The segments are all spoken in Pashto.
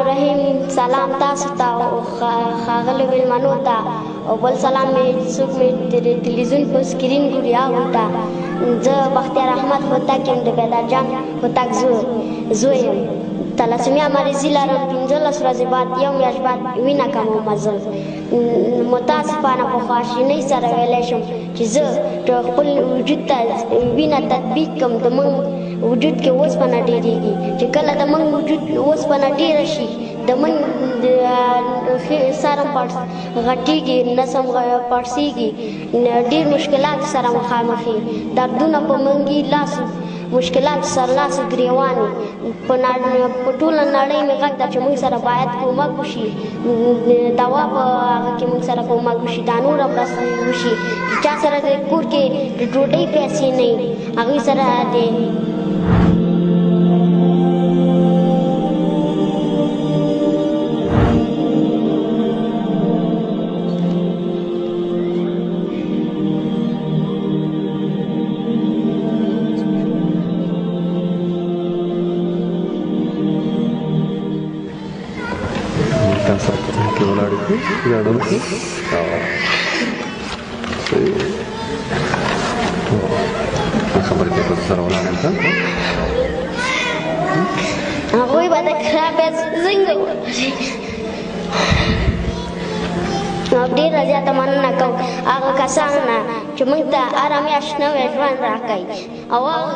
الرحیم. سلام تاسو ته او ښاغلو مېلمنو ته او بل سلام مې څوک مې تلویزیون په سکرین ګوري هغو ته. زه بختیار احمد هوتک یم، د بیدار جان هوتک زوی یم. تلاسیمیا مریضي لرم. 15 ورځې بعد یو میاشت بعد وینه کمومه زه. متاسفانه په خواشینۍ سره ویلی شم چې زه خپل وجود ته وینه تطبیق کړم. د موږ وجود کې اوسپنه ډېرېږي. چې کله د موږ وجود اوسپنه ډېره شي د موږ سر هم غټېږي، نس هم پړسېږي، ډېر مشکلات سره مخامخ یې. دردونه په موږ لاسو مشکلات سرلاسو ګریوان په ټوله نړۍ مې غږ ده چې موږ سره باید کومک وشي، دوا په هغه کې موږ سره کومک وشي، دا نوره مرسته وشي. چا سره د کور کې د ډوډۍ پیسې نه وي هغوی سره د هغوی به د کرابې څنګه وکړي. نو ډېره زیاته مننه کوم هغه کسانو نه چې موږ ته هره میاشت نوی ژوند راکوي، او هغه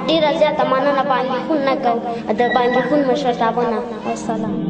ډېره زیاته مننه بانکي خون نه کوو د بانکي خون مشرتابه نه. والسلام.